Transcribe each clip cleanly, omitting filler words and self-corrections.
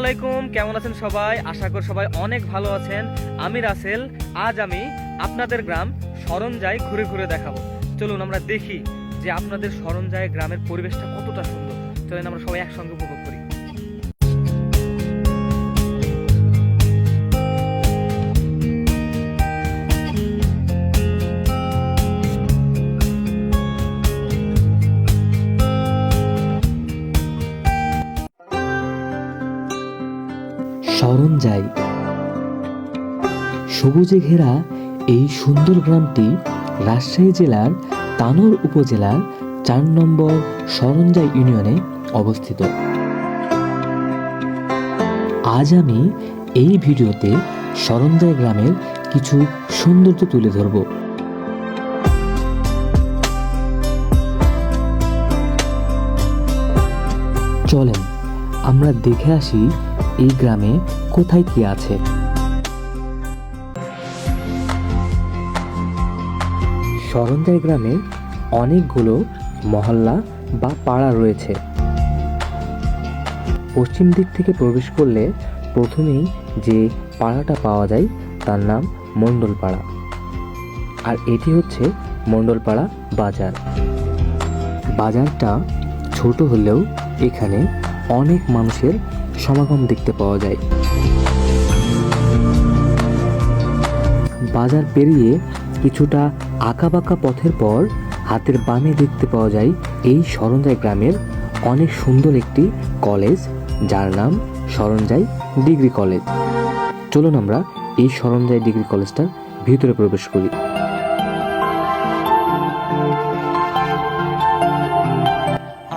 আলাইকুম, কেমন আছেন সবাই? আশা করি সবাই অনেক ভালো আছেন। আমি রাসেল। আজ আমি আপনাদের গ্রাম শরণজাই ঘুরে ঘুরে দেখাবো। চলুন আমরা দেখি যে আপনাদের শরণজাই গ্রামের পরিবেশটা কতটা সুন্দর। চলুন আমরা সবাই একসঙ্গে উপভোগ করি। শরণজাই সবুজে ঘেরা এই সুন্দর গ্রামটি রাজশাহী জেলার তানোর উপজেলার ৪ নম্বর শরণজাই ইউনিয়নে অবস্থিত। আজ আমি এই ভিডিওতে শরণজাই গ্রামের কিছু সৌন্দর্য তুলে ধরব। চলেন আমরা দেখে আসি এই গ্রামে কোথায় কি আছে। শরণজাই গ্রামে অনেকগুলো মহল্লা বা পাড়া রয়েছে। পশ্চিম দিক থেকে প্রবেশ করলে প্রথমেই যে পাড়াটা পাওয়া যায় তার নাম মণ্ডলপাড়া, আর এটি হচ্ছে মণ্ডলপাড়া বাজার। বাজারটা ছোট হলেও এখানে অনেক মানুষের সমাগম দেখতে পাওয়া যায়। বাজার পেরিয়ে কিছুটা আঁকাবাঁকা পথের পর হাতের বামে দেখতে পাওয়া যায় এই শরণজাই গ্রামের অনেক সুন্দর একটি কলেজ, যার নাম শরণজাই ডিগ্রি কলেজ। চলুন আমরা এই শরণজাই ডিগ্রি কলেজটার ভিতরে প্রবেশ করি।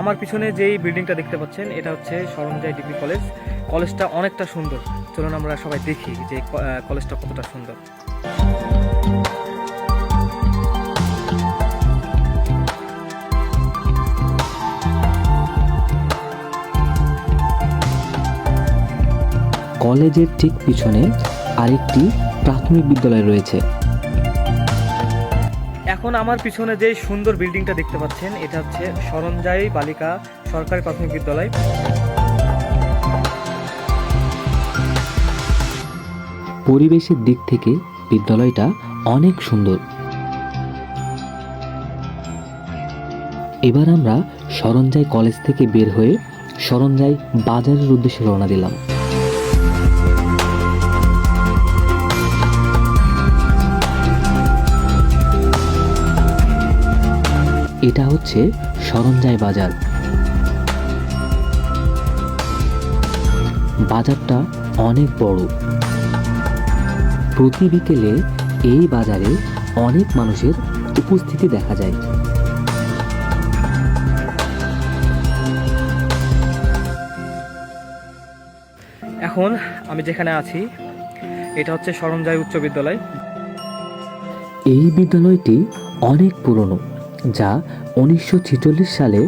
আমার পিছনে যেই বিল্ডিংটা দেখতে পাচ্ছেন এটা হচ্ছে শরণজাই ডিগ্রি কলেজ। কলেজটা অনেকটা সুন্দর। চলুন আমরা সবাই দেখি যে কলেজটা কতটা সুন্দর। কলেজের ঠিক পিছনে আরেকটি প্রাথমিক বিদ্যালয় রয়েছে। এখন আমার পিছনে যে সুন্দর বিল্ডিংটা দেখতে পাচ্ছেন এটা হচ্ছে শরণজাই বালিকা সরকারি প্রাথমিক বিদ্যালয়। পরিবেশের দিক থেকে বিদ্যালয়টা অনেক সুন্দর। এবার আমরা শরণজাই কলেজ থেকে বের হয়ে শরণজাই বাজারের উদ্দেশ্যে রওনা দিলাম। এটা হচ্ছে শরণজাই বাজার। বাজারটা অনেক বড়। প্রতি বিকেলে এই বাজারে অনেক মানুষের উপস্থিতি দেখা যায়। এখন আমি যেখানে আছি এটা হচ্ছে শরণজাই উচ্চ বিদ্যালয়। এই বিদ্যালয়টি অনেক পুরনো, যা 1946 সালে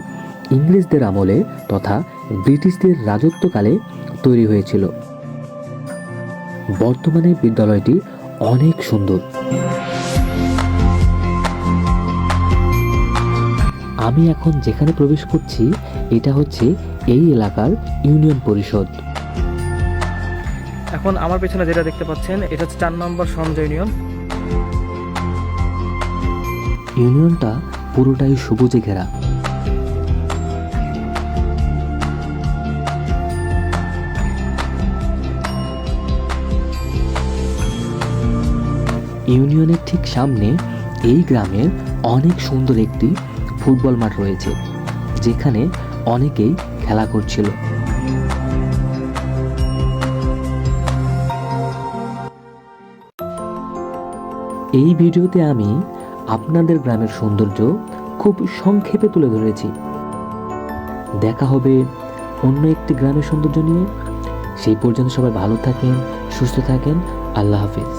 ইংরেজদের আমলে তথা ব্রিটিশদের রাজত্বকালে তৈরি হয়েছিল। বর্তমানে বিদ্যালয়টি অনেক সুন্দর। আমি এখন যেখানে প্রবেশ করছি এটা হচ্ছে এই এলাকার ইউনিয়ন পরিষদ। এখন আমার পেছনে যেটা দেখতে পাচ্ছেন এটা হচ্ছে ৪ নম্বর শরণজাই ইউনিয়ন। ইউনিয়নটা পুরোটাই সবুজে ঘেরা। ইউনিয়নের ঠিক সামনে এই গ্রামের অনেক সুন্দর একটি ফুটবল মাঠ রয়েছে, যেখানে অনেকেই খেলা করছিল। এই ভিডিওতে আমি আপনাদের গ্রামের সৌন্দর্য খুব সংক্ষেপে তুলে ধরেছি। দেখা হবে অন্য একটি গ্রামের সৌন্দর্য নিয়ে। সেই পর্যন্ত সবাই ভালো থাকেন, সুস্থ থাকেন। আল্লাহ হাফেজ।